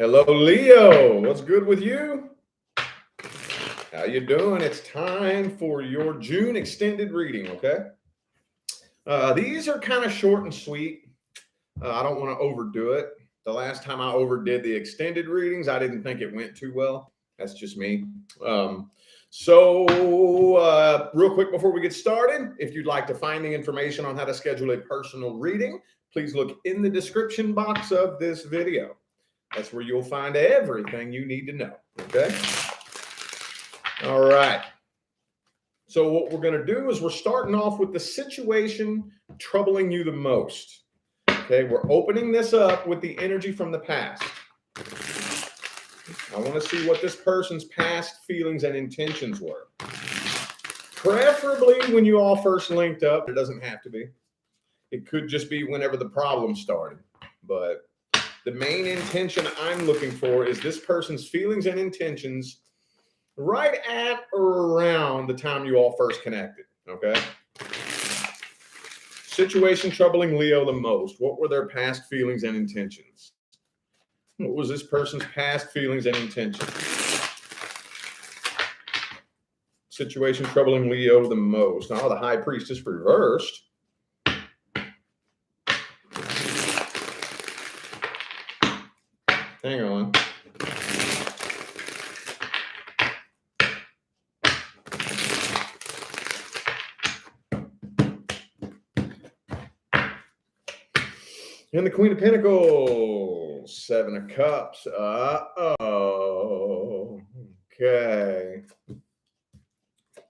Hello, Leo. What's good with you? How you doing? It's time for your June extended reading, okay? These are kind of short and sweet. I don't want to overdo it. The last time I overdid the extended readings, I didn't think it went too well. That's just me. Real quick before we get started, if you'd like to find the information on how to schedule a personal reading, please look in the description box of this video. That's where you'll find everything you need to know. Okay. All right. So what we're going to do is we're starting off with the situation troubling you the most. Okay. We're opening this up with the energy from the past. I want to see what this person's past feelings and intentions were. Preferably when you all first linked up. It doesn't have to be. It could just be whenever the problem started. But the main intention I'm looking for is this person's feelings and intentions right at or around the time you all first connected, okay? Situation troubling Leo the most. What were their past feelings and intentions? What was this person's past feelings and intentions? Situation troubling Leo the most. Oh, the High Priestess reversed. Hang on. And the Queen of Pentacles, Seven of Cups. Uh-oh. Okay.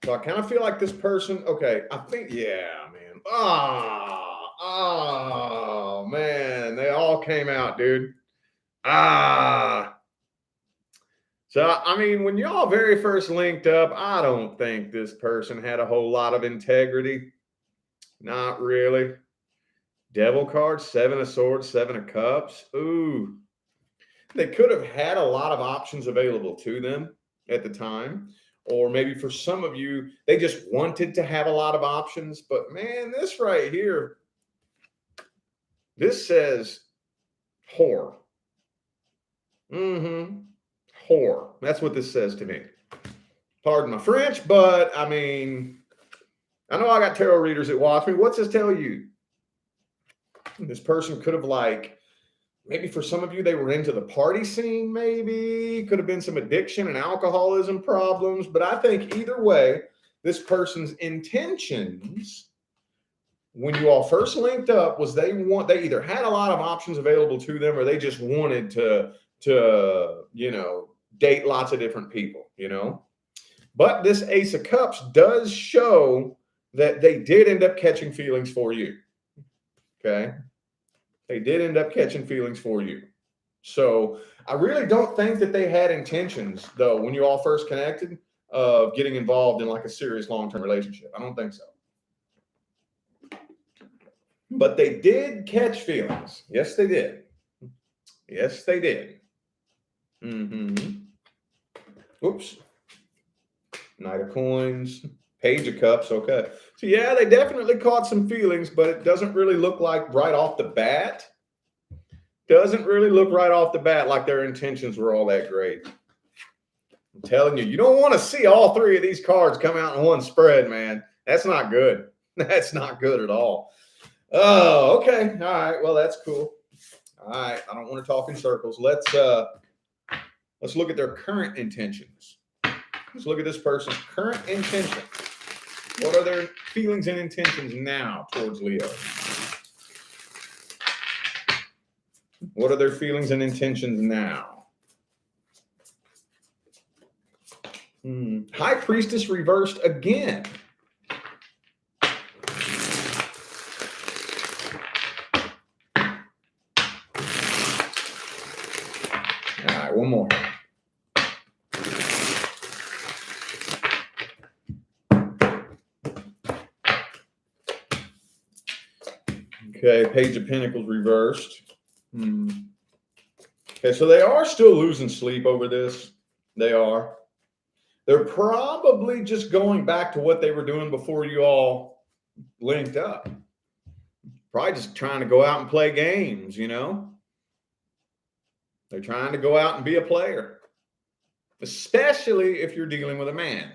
So I kind of feel like this person, okay, I think, yeah, man. Oh, man. They all came out, dude. So, I mean, when y'all very first linked up, I don't think this person had a whole lot of integrity. Not really. Devil card, Seven of Swords, Seven of Cups. Ooh. They could have had a lot of options available to them at the time. Or maybe for some of you, they just wanted to have a lot of options. But man, this right here, this says whore. Whore. That's what this says to me. Pardon my French, but I mean, I know I got tarot readers that watch me. What's this tell you? This person could have, like, maybe for some of you, they were into the party scene, maybe. Could have been some addiction and alcoholism problems. But I think either way, this person's intentions when you all first linked up was they either had a lot of options available to them or they just wanted to date lots of different people, But this Ace of Cups does show that they did end up catching feelings for you. Okay. They did end up catching feelings for you. So I really don't think that they had intentions, though, when you all first connected, of getting involved in like a serious long-term relationship. I don't think so. But they did catch feelings. Yes, they did. Yes, they did. Oops. Knight of Coins. Page of Cups. Okay. So yeah, they definitely caught some feelings, but it doesn't really look like right off the bat. Doesn't really look right off the bat like their intentions were all that great. I'm telling you, you don't want to see all three of these cards come out in one spread, man. That's not good. That's not good at all. Oh, okay. All right. Well, that's cool. All right. I don't want to talk in circles. Let's look at their current intentions. Let's look at this person's current intention. What are their feelings and intentions now towards Leo? What are their feelings and intentions now? High Priestess reversed again. All right, one more. Okay, Page of Pentacles reversed. Okay, so they are still losing sleep over this. They are. They're probably just going back to what they were doing before you all linked up. Probably just trying to go out and play games, They're trying to go out and be a player, especially if you're dealing with a man.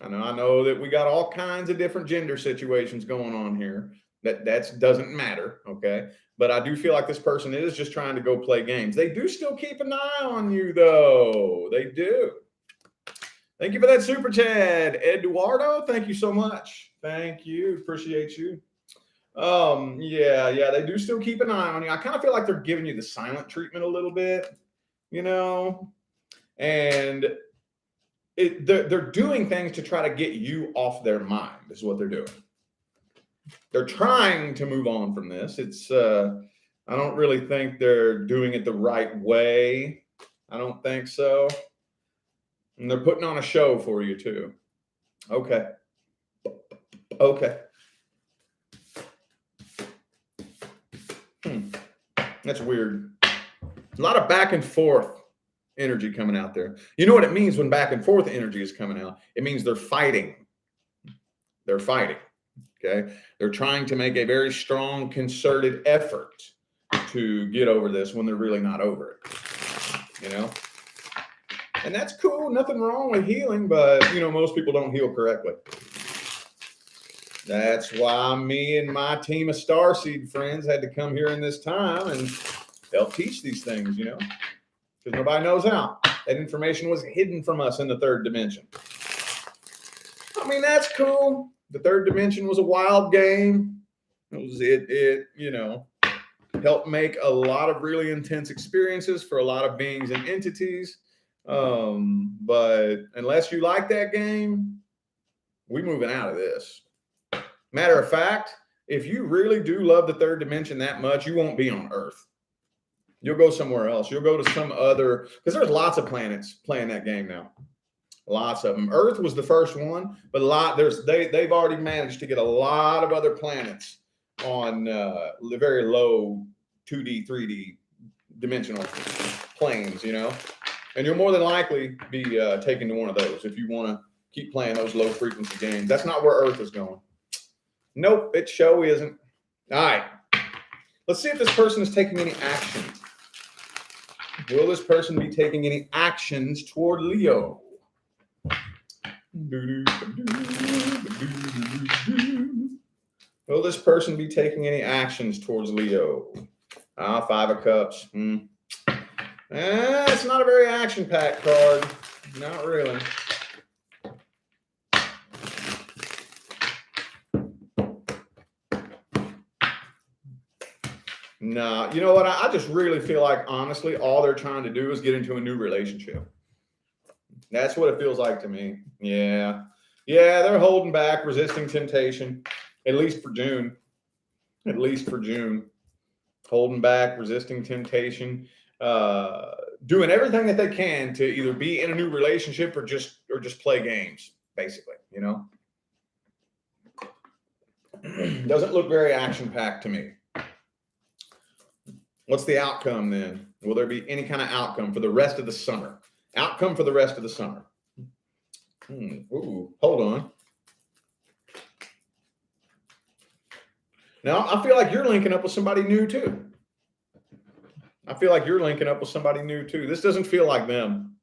I know that we got all kinds of different gender situations going on here. That doesn't matter, okay? But I do feel like this person is just trying to go play games. They do still keep an eye on you, though. They do. Thank you for that super chat, Eduardo. Thank you so much. Thank you. Appreciate you. Yeah, they do still keep an eye on you. I kind of feel like they're giving you the silent treatment a little bit, and they're doing things to try to get you off their mind is what they're doing. They're trying to move on from this. I don't really think they're doing it the right way. I don't think so. And they're putting on a show for you too. Okay. That's weird. A lot of back and forth energy coming out there. You know what it means when back and forth energy is coming out? It means they're fighting. Okay. They're trying to make a very strong, concerted effort to get over this when they're really not over it. And that's cool. Nothing wrong with healing, but most people don't heal correctly. That's why me and my team of Starseed friends had to come here in this time and help teach these things, because nobody knows how. That information was hidden from us in the third dimension. I mean, that's cool. The third dimension was a wild game. It helped make a lot of really intense experiences for a lot of beings and entities. But unless you like that game, we're moving out of this. Matter of fact, if you really do love the third dimension that much, you won't be on Earth. You'll go somewhere else. You'll go to some other, because there's lots of planets playing that game now. Lots of them. Earth was the first one, but they've already managed to get a lot of other planets on the very low 2D, 3D dimensional planes, and you'll more than likely be taken to one of those if you want to keep playing those low frequency games. That's not where Earth is going. Nope, it sure isn't. All right. Let's see if this person is taking any action. Will this person be taking any actions toward Leo? Will this person be taking any actions towards Leo? Five of Cups. It's not a very action-packed card. Not really. No, you know what? I just really feel like, honestly, all they're trying to do is get into a new relationship. That's what it feels like to me. Yeah, they're holding back, resisting temptation, at least for June. Holding back, resisting temptation, doing everything that they can to either be in a new relationship or just play games, basically, Doesn't look very action-packed to me. What's the outcome then? Will there be any kind of outcome for the rest of the summer? Outcome for the rest of the summer. Ooh, hold on. Now, I feel like you're linking up with somebody new too. This doesn't feel like them.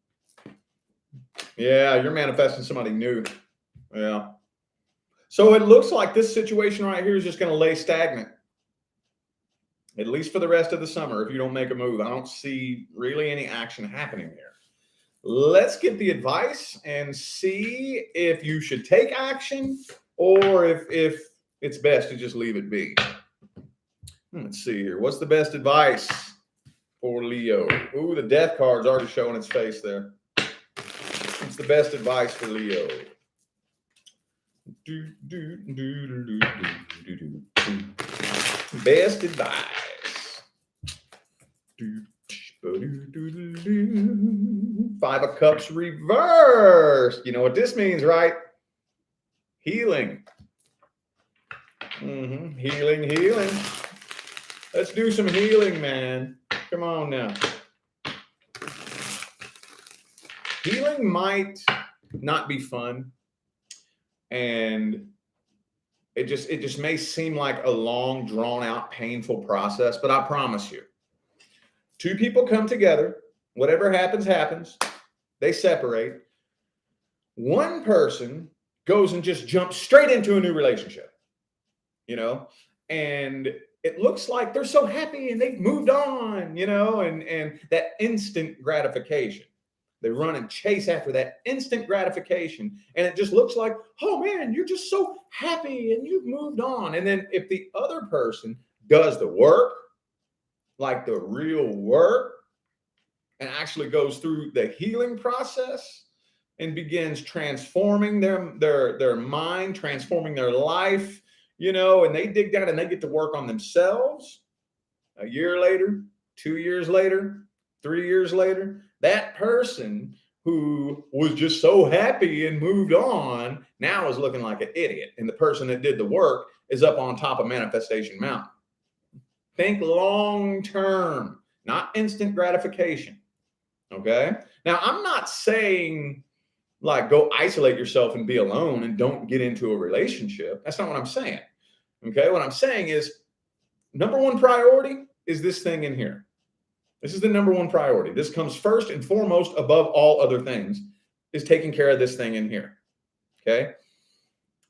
Yeah, you're manifesting somebody new. Yeah. So it looks like this situation right here is just going to lay stagnant. At least for the rest of the summer, if you don't make a move. I don't see really any action happening here. Let's get the advice and see if you should take action or if it's best to just leave it be. Let's see here. What's the best advice for Leo? Ooh, the death card's already showing its face there. What's the best advice for Leo? Best advice. Five of Cups reversed. You know what this means, right? Healing. Healing. Let's do some healing, man. Come on now. Healing might not be fun, and it just may seem like a long, drawn out, painful process, but I promise you, Two people come together. Whatever happens, happens. They separate. One person goes and just jumps straight into a new relationship, and it looks like they're so happy and they've moved on, and that instant gratification. They run and chase after that instant gratification. And it just looks like, oh man, you're just so happy and you've moved on. And then if the other person does the work, like the real work, and actually goes through the healing process and begins transforming their mind, transforming their life, and they dig down and they get to work on themselves a year later, 2 years later, 3 years later, that person who was just so happy and moved on now is looking like an idiot. And the person that did the work is up on top of Manifestation Mountain. Think long term, not instant gratification. Okay. Now, I'm not saying like go isolate yourself and be alone and don't get into a relationship. That's not what I'm saying. Okay. What I'm saying is number one priority is this thing in here. This is the number one priority. This comes first and foremost above all other things, is taking care of this thing in here. Okay.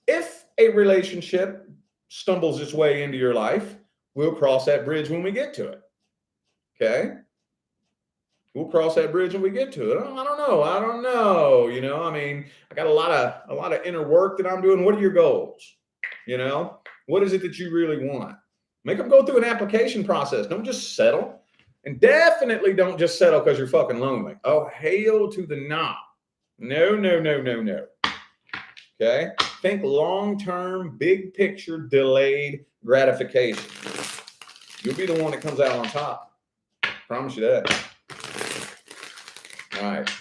If a relationship stumbles its way into your life, we'll cross that bridge when we get to it. Okay. We'll cross that bridge when we get to it. I don't know. I got a lot of inner work that I'm doing. What are your goals? What is it that you really want? Make them go through an application process. Don't just settle. And definitely don't just settle because you're fucking lonely. Oh, hail to the no. No. Okay? Think long-term, big picture, delayed gratification. You'll be the one that comes out on top. Promise you that. All right.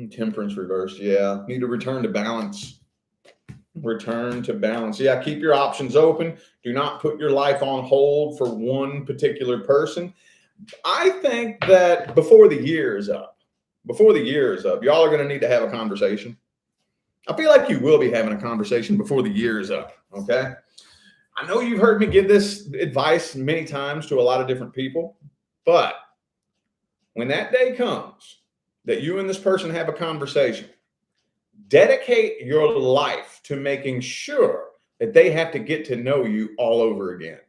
Temperance reversed. Yeah. Need to return to balance. Return to balance. Yeah, keep your options open. Do not put your life on hold for one particular person. I think that before the year is up, y'all are going to need to have a conversation. I feel like you will be having a conversation before the year is up, okay? I know you've heard me give this advice many times to a lot of different people, but when that day comes that you and this person have a conversation, dedicate your life to making sure that they have to get to know you all over again.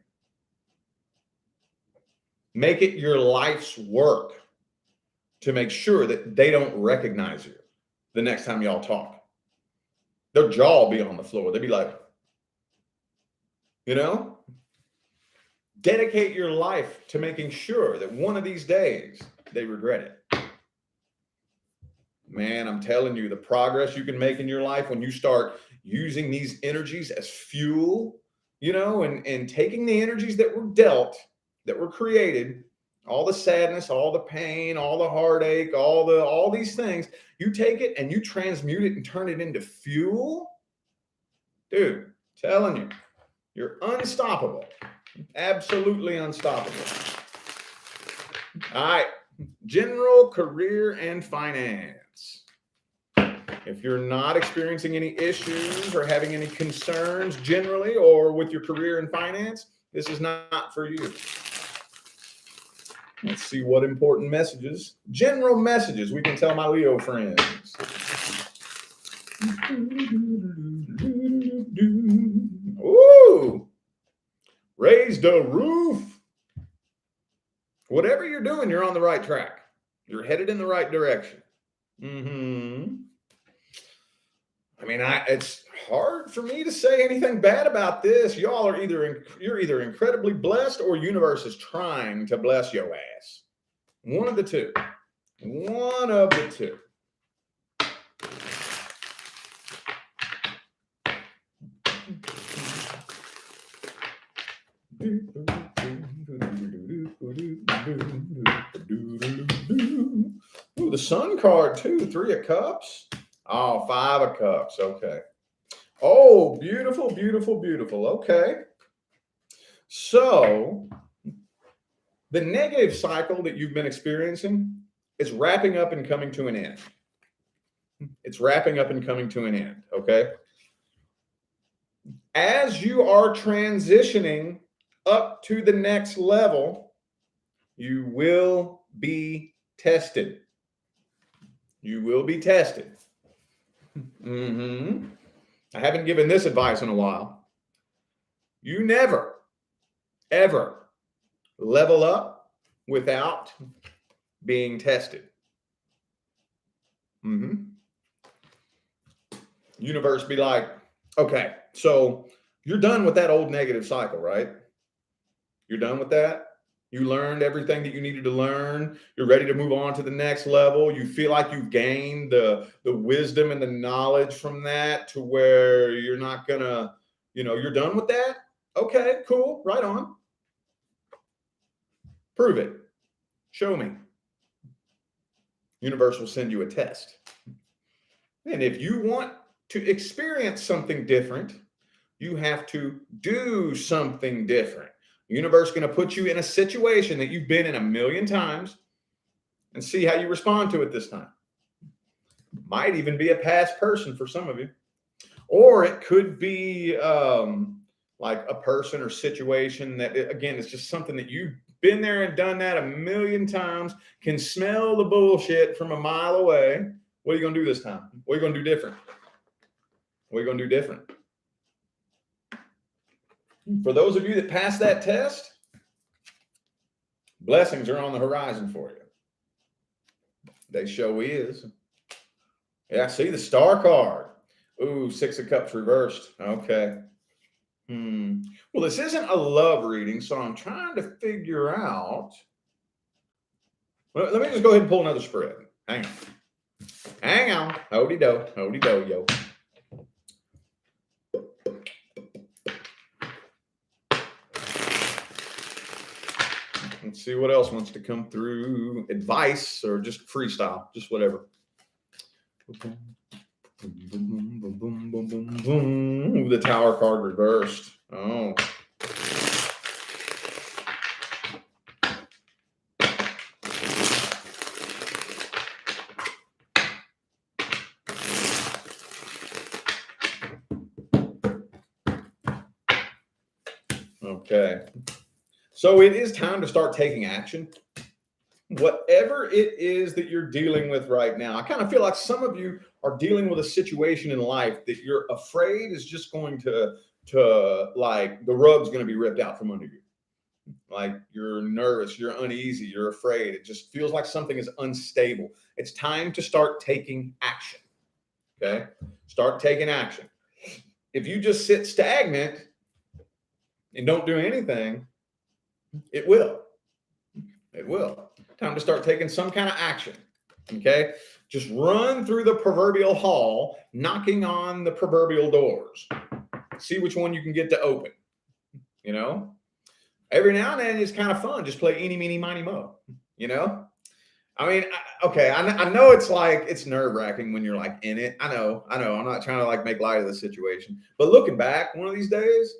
Make it your life's work to make sure that they don't recognize you the next time y'all talk. Their jaw will be on the floor. They'll be like, dedicate your life to making sure that one of these days they regret it. Man, I'm telling you, the progress you can make in your life when you start using these energies as fuel, and taking the energies that were dealt, that were created, all the sadness, all the pain, all the heartache, all these things, you take it and you transmute it and turn it into fuel. Dude, telling you, you're unstoppable. Absolutely unstoppable. All right. General, career, and finance. If you're not experiencing any issues or having any concerns generally or with your career and finance, this is not for you. Let's see what important messages, general messages we can tell my Leo friends. Ooh, raise the roof. Whatever you're doing, you're on the right track. You're headed in the right direction. It's hard for me to say anything bad about this. Y'all are you're either incredibly blessed or universe is trying to bless your ass. One of the two. One of the two. Ooh, the Sun card too. 3 of Cups. Oh, 5 of Cups. Okay. Oh, beautiful, beautiful, beautiful. Okay. So the negative cycle that you've been experiencing is wrapping up and coming to an end. It's wrapping up and coming to an end. Okay. As you are transitioning up to the next level, you will be tested. You will be tested. I haven't given this advice in a while. You never, ever level up without being tested. Universe be like, okay, so you're done with that old negative cycle, right? You're done with that. You learned everything that you needed to learn. You're ready to move on to the next level. You feel like you've gained the wisdom and the knowledge from that to where you're not gonna, you're done with that. Okay, cool, right on. Prove it. Show me. Universe will send you a test. And if you want to experience something different, you have to do something different. Universe going to put you in a situation that you've been in a million times and see how you respond to it this time. Might even be a past person for some of you. Or it could be like a person or situation that, again, it's just something that you've been there and done that a million times, can smell the bullshit from a mile away. What are you going to do this time? What are you going to do different? What are you going to do different? For those of you that pass that test, blessings are on the horizon for you. They show is. Yeah, see the star card. Ooh, 6 of Cups reversed. Okay. Well, this isn't a love reading, so I'm trying to figure out. Well, let me just go ahead and pull another spread. Hang on. Hang on. Hody-do, yo. Let's see what else wants to come through. Advice or just freestyle, just whatever. Ooh, the Tower card reversed. Oh. Okay. So it is time to start taking action. Whatever it is that you're dealing with right now, I kind of feel like some of you are dealing with a situation in life that you're afraid is just going to like the rug's going to be ripped out from under you. Like you're nervous, you're uneasy, you're afraid. It just feels like something is unstable. It's time to start taking action. Okay? Start taking action. If you just sit stagnant and don't do anything, it will. It will. Time to start taking some kind of action. Okay? Just run through the proverbial hall, knocking on the proverbial doors. See which one you can get to open. Every now and then it's kind of fun. Just play eeny, meeny, miny, mo. I mean, I know it's like, it's nerve wracking when you're like in it. I know. I'm not trying to like make light of the situation. But looking back, one of these days,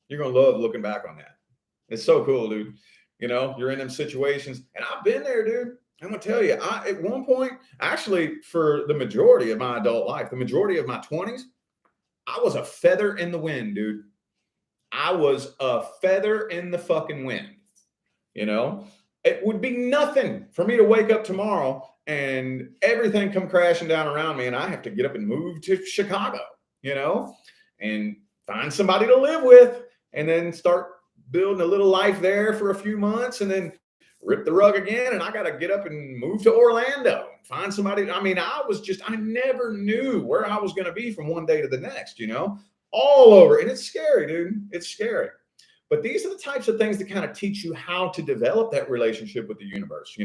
you're going to love looking back on that. It's so cool, dude. You're in them situations. And I've been there, dude. I'm going to tell you, at one point, actually, for the majority of my adult life, the majority of my 20s, I was a feather in the wind, dude. I was a feather in the fucking wind. It would be nothing for me to wake up tomorrow and everything come crashing down around me and I have to get up and move to Chicago, and find somebody to live with and then start building a little life there for a few months and then rip the rug again. And I got to get up and move to Orlando and find somebody. I mean, I never knew where I was going to be from one day to the next, all over. And it's scary, dude. It's scary. But these are the types of things that kind of teach you how to develop that relationship with the universe.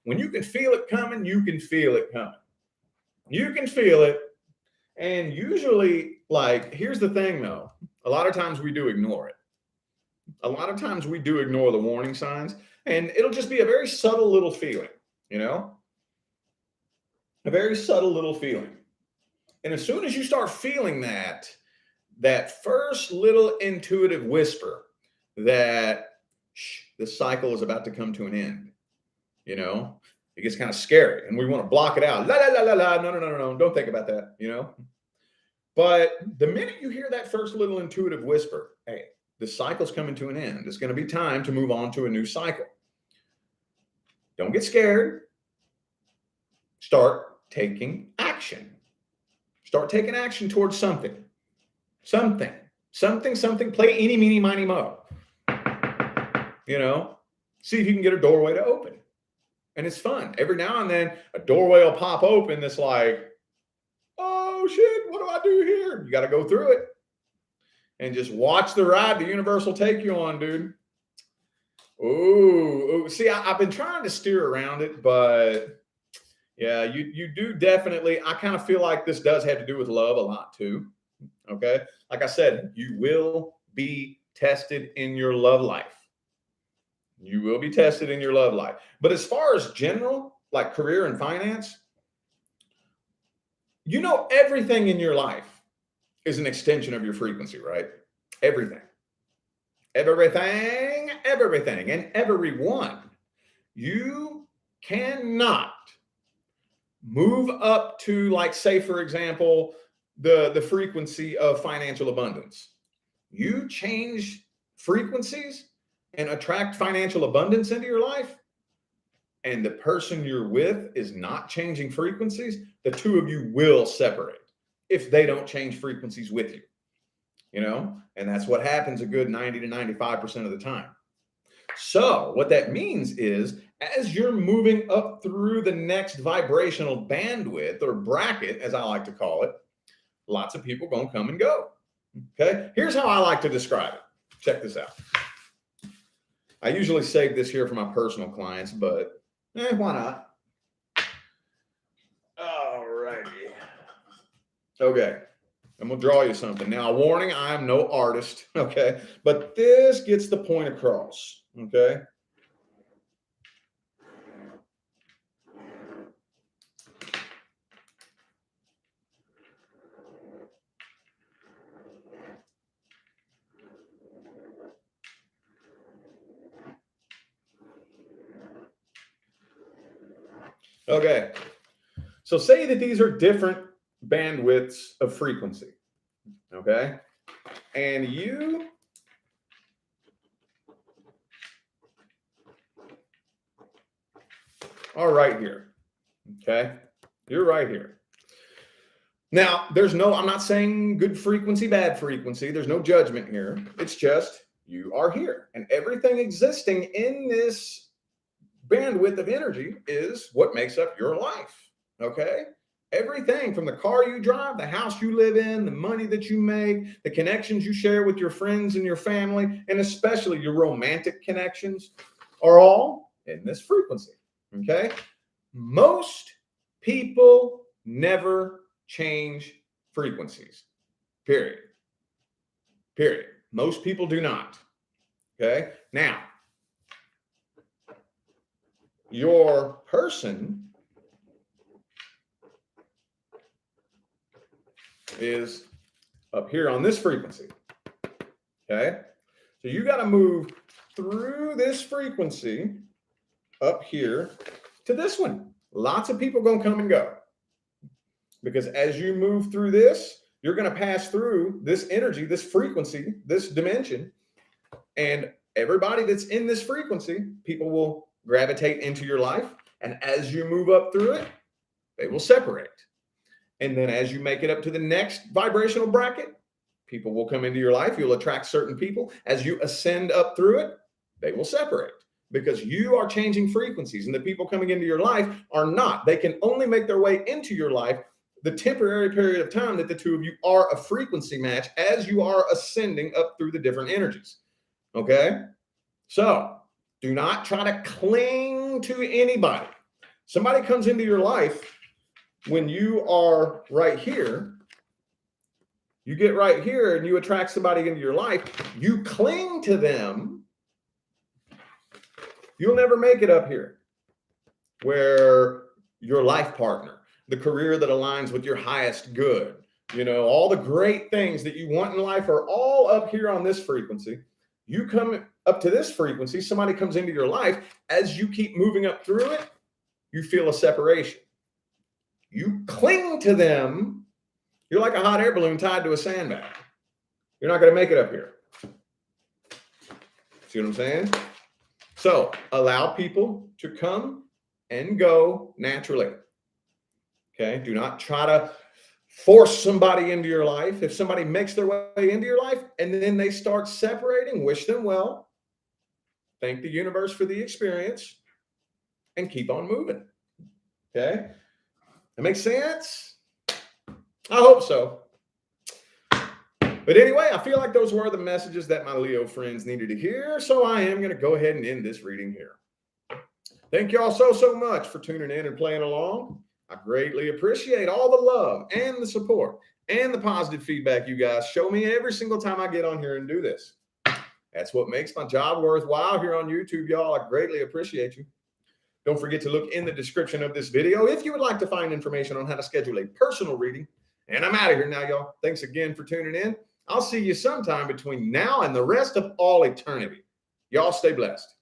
When you can feel it coming, you can feel it coming. You can feel it. And usually, like, here's the thing, though. A lot of times we do ignore it. A lot of times we do ignore the warning signs. And it'll just be a very subtle little feeling, A very subtle little feeling. And as soon as you start feeling that first little intuitive whisper that the cycle is about to come to an end, it gets kind of scary and we want to block it out. La, la, la, la, la. No. Don't think about that, But the minute you hear that first little intuitive whisper, hey, The cycle's coming to an end. It's going to be time to move on to a new cycle. Don't get scared. Start taking action. Start taking action towards something. Something. Play eeny, meeny, miny, mo. See if you can get a doorway to open. And it's fun. Every now and then, a doorway will pop open that's like, oh, shit, what do I do here? You got to go through it. And just watch the ride the universe will take you on, dude. Ooh. See, I've been trying to steer around it, but yeah, you do definitely. I kind of feel like this does have to do with love a lot too. Okay. Like I said, you will be tested in your love life. You will be tested in your love life. But as far as general, like career and finance, everything in your life is an extension of your frequency, right? Everything, and everyone. You cannot move up to, like, say, for example, the frequency of financial abundance. You change frequencies and attract financial abundance into your life, and the person you're with is not changing frequencies, the two of you will separate if they don't change frequencies with you, and that's what happens a good 90 to 95% of the time. So what that means is, as you're moving up through the next vibrational bandwidth or bracket, as I like to call it, lots of people gonna come and go. Okay, here's how I like to describe it. Check this out. I usually save this here for my personal clients, but why not? All righty. Okay, I'm gonna draw you something. Now, a warning, I am no artist, okay? But this gets the point across, okay? Okay, so say that these are different bandwidths of frequency, okay? And you are right here, okay? You're right here. Now, I'm not saying good frequency, bad frequency. There's no judgment here. It's just you are here. And everything existing in this bandwidth of energy is what makes up your life, okay? Everything from the car you drive, the house you live in, the money that you make, the connections you share with your friends and your family, and especially your romantic connections, are all in this frequency, okay? Most people never change frequencies, period. Most people do not, okay? Now, your person is up here on this frequency, okay? So you got to move through this frequency up here to this one. Lots of people going to come and go, because as you move through this, you're going to pass through this energy, this frequency, this dimension, and everybody that's in this frequency, people will gravitate into your life. And as you move up through it, they will separate. And then as you make it up to the next vibrational bracket, people will come into your life. You'll attract certain people. As you ascend up through it, they will separate, because you are changing frequencies, and the people coming into your life are not. They can only make their way into your life the temporary period of time that the two of you are a frequency match as you are ascending up through the different energies. Okay? So do not try to cling to anybody. Somebody comes into your life when you are right here. You get right here and you attract somebody into your life. You cling to them. You'll never make it up here, where your life partner, the career that aligns with your highest good, all the great things that you want in life are all up here on this frequency. You come up to this frequency, somebody comes into your life. As you keep moving up through it, you feel a separation. You cling to them. You're like a hot air balloon tied to a sandbag. You're not going to make it up here. See what I'm saying? So allow people to come and go naturally. Okay. Do not try to force somebody into your life. If somebody makes their way into your life and then they start separating, wish them well. Thank the universe for the experience and keep on moving. Okay. That makes sense? I hope so. But anyway, I feel like those were the messages that my Leo friends needed to hear. So I am going to go ahead and end this reading here. Thank you all so much for tuning in and playing along. I greatly appreciate all the love and the support and the positive feedback you guys show me every single time I get on here and do this. That's what makes my job worthwhile here on YouTube, y'all. I greatly appreciate you. Don't forget to look in the description of this video if you would like to find information on how to schedule a personal reading. And I'm out of here now, y'all. Thanks again for tuning in. I'll see you sometime between now and the rest of all eternity. Y'all stay blessed.